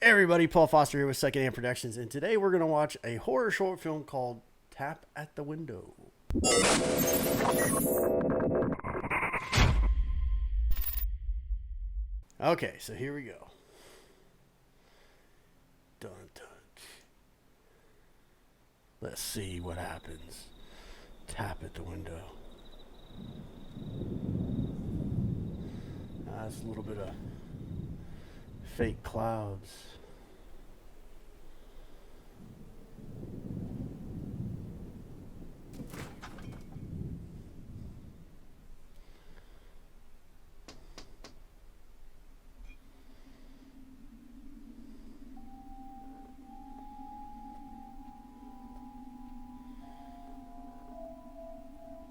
Everybody, Paul Foster here with Secondhand Productions, and today we're going to watch a horror short film called Tap at the Window. Okay, so here we go. Dun, dun. Let's see what happens. Tap at the window. That's a little bit of fake clouds.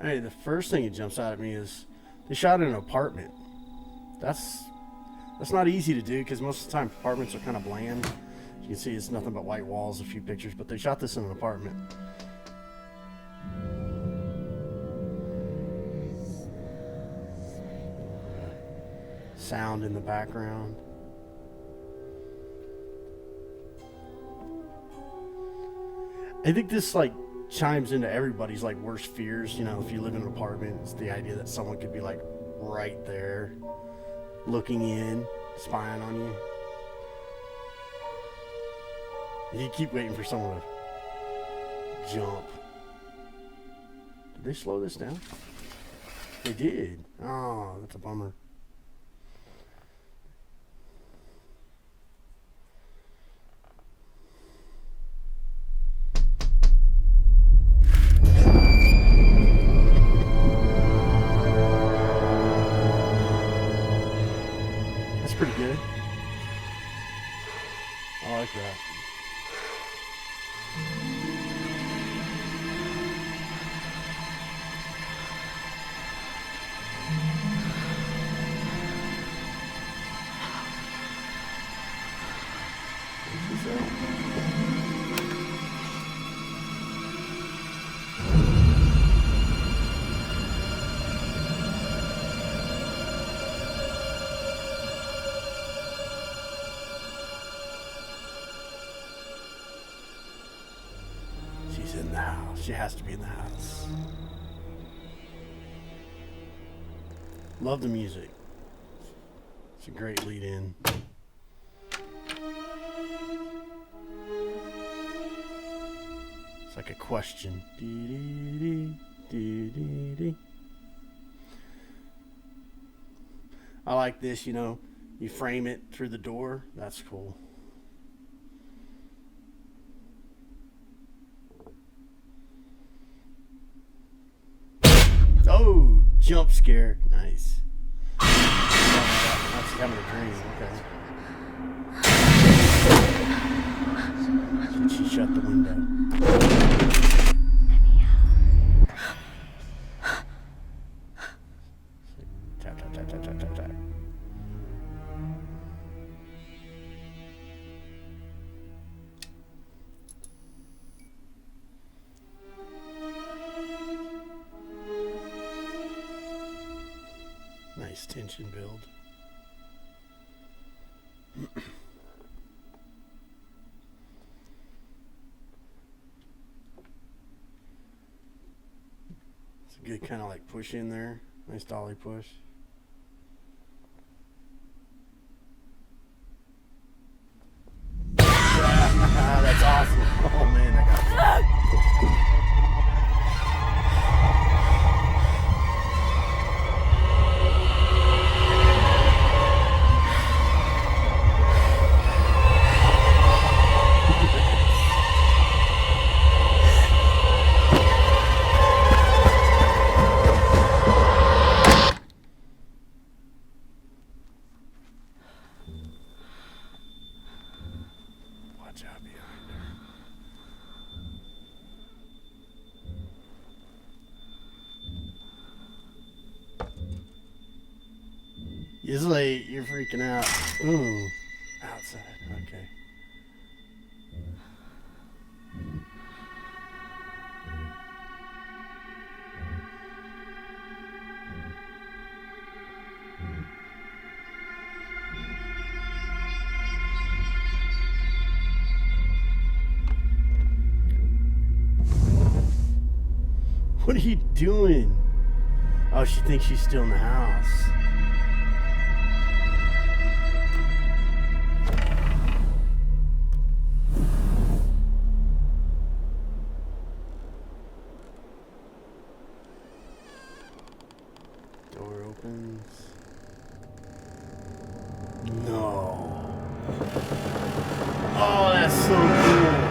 Hey, the first thing that jumps out at me is they shot in an apartment. That's not easy to do because most of the time apartments are kind of bland. You can see it's nothing but white walls, a few pictures, but they shot this in an apartment. Sound in the background. I think this chimes into everybody's worst fears. You know, if you live in an apartment, it's the idea that someone could be right there, looking in, spying on you. You keep waiting for someone to jump. Did they slow this down? They did. Oh, that's a bummer. That's pretty good. I like that. What's this at? She's in the house. She has to be in the house. Love the music. It's a great lead in. It's like a question. I like this, you frame it through the door. That's cool. Oh, jump scare. Nice. She's having a dream. Okay. Did she shut the window? Tap, tap, tap, tap, tap, tap, tap. Nice tension build. It's a good kind of push in there. Nice dolly push. That's awesome. Oh man, I got watch out behind her. It's late. You're freaking out. Ooh. Outside. Okay. What are you doing? Oh, she thinks she's still in the house. Door opens. No. Oh, that's so cool.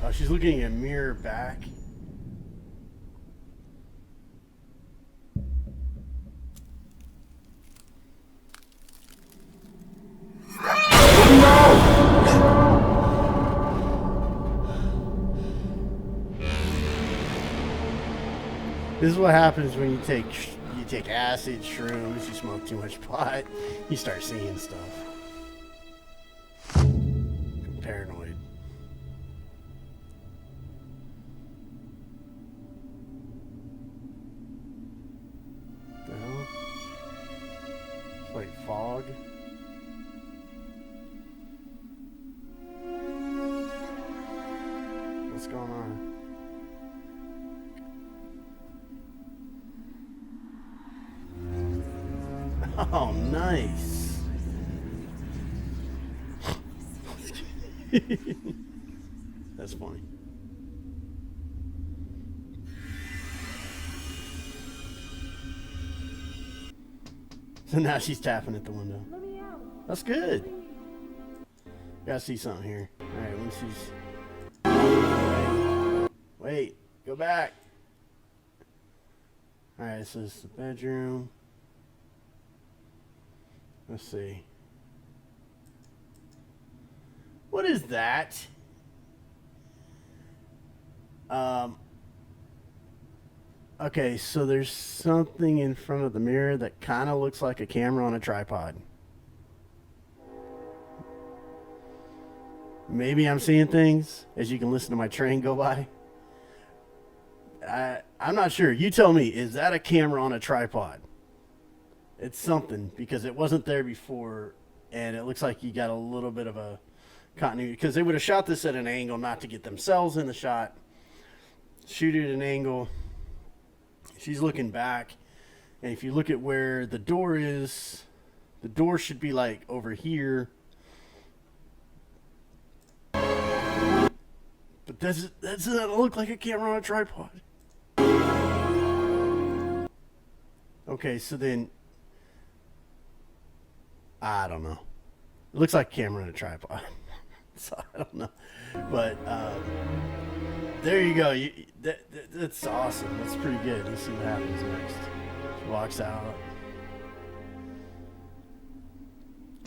Oh, she's looking in a mirror back. This is what happens when you take acid, shrooms, you smoke too much pot, you start seeing stuff. I'm paranoid. The hell? It's like fog. What's going on? Oh, nice. That's funny. So now she's tapping at the window. Let me out. That's good. Gotta see something here. Alright, when she's... Wait, go back. Alright, so this is the bedroom. Let's see. What is that? Okay, so there's something in front of the mirror that kind of looks like a camera on a tripod. Maybe I'm seeing things as you can listen to my train go by. I'm not sure. You tell me, is that a camera on a tripod? It's something because it wasn't there before, and it looks like you got a little bit of a continuity because they would have shot this at an angle not to get themselves in the shot. Shoot it at an angle. She's looking back, and if you look at where the door is, the door should be like over here. But that doesn't look like a camera on a tripod. Okay, so then I don't know. It looks like a camera on a tripod. So I don't know. But there you go. That's awesome. That's pretty good. Let's see what happens next. She walks out.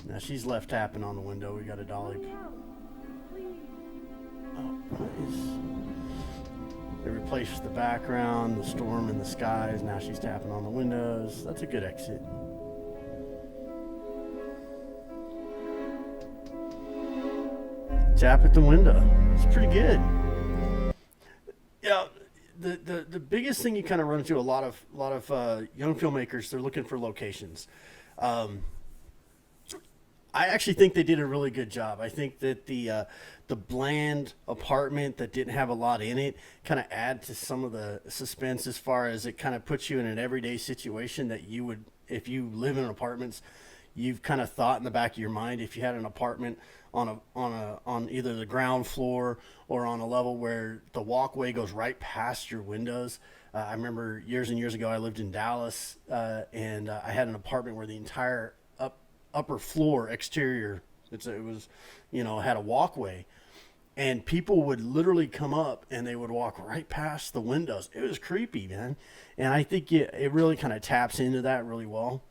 Now she's left tapping on the window. We got a dolly. Let me out. Please. Oh, nice. They replaced the background, the storm in the skies. Now she's tapping on the windows. That's a good exit. Tap at the window. It's pretty good. Yeah, the biggest thing you kind of run into a lot of young filmmakers, they're looking for locations. I actually think they did a really good job. I think that the bland apartment that didn't have a lot in it kind of add to some of the suspense as far as it kind of puts you in an everyday situation that you would, if you live in apartments, you've kind of thought in the back of your mind if you had an apartment on either the ground floor or on a level where the walkway goes right past your windows. I remember years and years ago I lived in Dallas and I had an apartment where the entire upper floor exterior it was had a walkway, and people would literally come up and they would walk right past the windows. It was creepy, man, and I think it really kind of taps into that really well.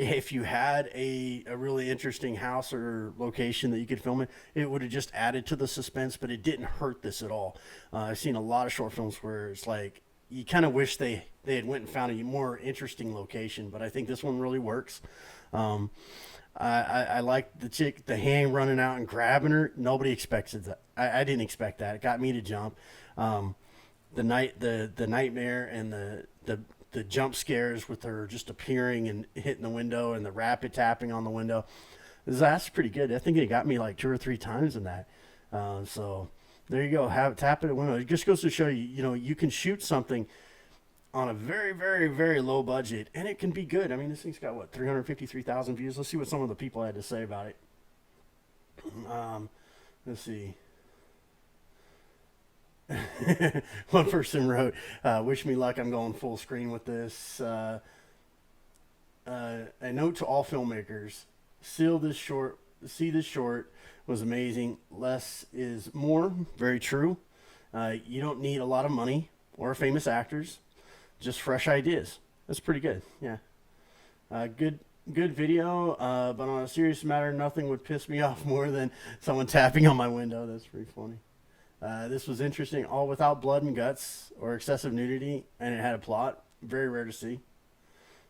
If you had a really interesting house or location that you could film it would have just added to the suspense, but it didn't hurt this at all. I've seen a lot of short films where it's like you kind of wish they had went and found a more interesting location, but I think this one really works. I like the chick, the hand running out and grabbing her. Nobody expected that. I didn't expect that. It got me to jump. The nightmare and the jump scares with her just appearing and hitting the window and the rapid tapping on the window. That's pretty good. I think it got me like 2 or 3 times in that. So there you go. Have tap at a window. It just goes to show you, you know, you can shoot something on a very, very, very low budget, and it can be good. I mean, this thing's got what 353,000 views. Let's see what some of the people had to say about it. Let's see. One person wrote, "Wish me luck. I'm going full screen with this." A note to all filmmakers: see this short was amazing. Less is more. Very true. You don't need a lot of money or famous actors, just fresh ideas. That's pretty good. Yeah. Good video. But on a serious matter, nothing would piss me off more than someone tapping on my window. That's pretty funny. This was interesting, all without blood and guts or excessive nudity, and it had a plot. Very rare to see.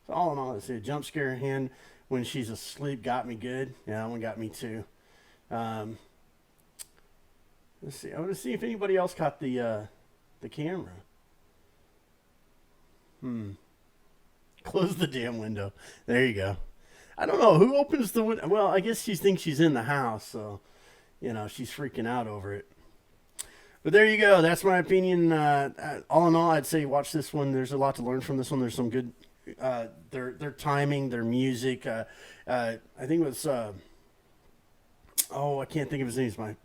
So all in all, let's see, a jump scare hand when she's asleep got me good. Yeah, that one got me too. Let's see. I want to see if anybody else caught the camera. Close the damn window. There you go. I don't know who opens the window. Well, I guess she thinks she's in the house, so you know she's freaking out over it. But there you go. That's my opinion. All in all, I'd say watch this one. There's a lot to learn from this one. There's some good, their timing, their music. I think it was, I can't think of his name.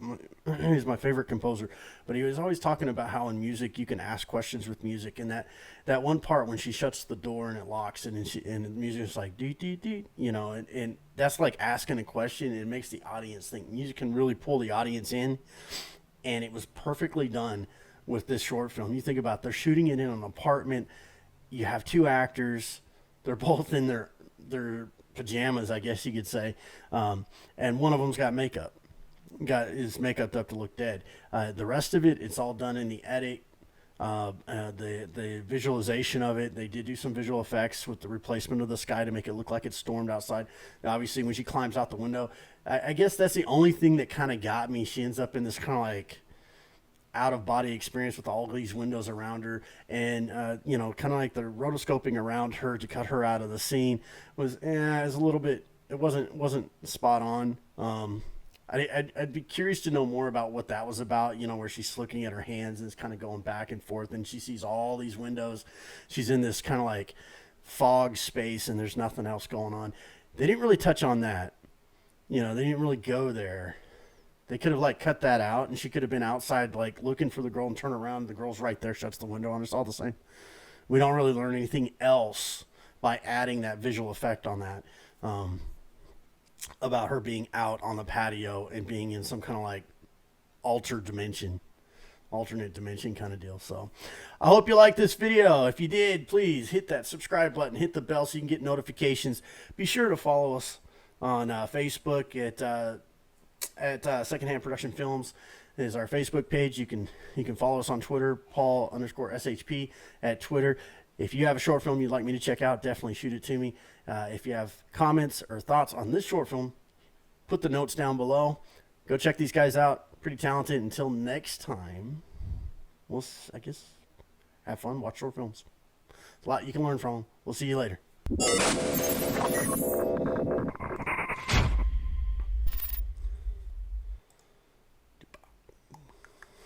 He's my favorite composer. But he was always talking about how in music you can ask questions with music. And that one part when she shuts the door and it locks and the music is like, dee, dee, dee, you know, and that's like asking a question. It makes the audience think. Music can really pull the audience in. And it was perfectly done with this short film. You think about they're shooting it in an apartment. You have 2 actors. They're both in their pajamas, I guess you could say. And one of them's got makeup. Got his makeup up to look dead. The rest of it, it's all done in the edit. The visualization of it, they did do some visual effects with the replacement of the sky to make it look like it stormed outside. Obviously, when she climbs out the window, I guess that's the only thing that kind of got me. She ends up in this kind of like out-of-body experience with all these windows around her, and you know, kind of like the rotoscoping around her to cut her out of the scene was a little bit. It wasn't spot on. I'd be curious to know more about what that was about, you know, where she's looking at her hands and it's kind of going back and forth and she sees all these windows. She's in this kind of like fog space and there's nothing else going on. They didn't really touch on that. You know, they didn't really go there. They could have like cut that out and she could have been outside like looking for the girl and turn around. The girl's right there, shuts the window on. It's all the same. We don't really learn anything else by adding that visual effect on that. About her being out on the patio and being in some kind of like alternate dimension kind of deal. So I hope you liked this video. If you did, please hit that subscribe button, hit the bell so you can get notifications. Be sure to follow us on Facebook at Secondhand Production Films is our Facebook page. You can follow us on Twitter, Paul_SHP at Twitter. If you have a short film you'd like me to check out, definitely shoot it to me. If you have comments or thoughts on this short film, put the notes down below. Go check these guys out. Pretty talented. Until next time, we'll, I guess, have fun, watch short films. There's a lot you can learn from them. We'll see you later.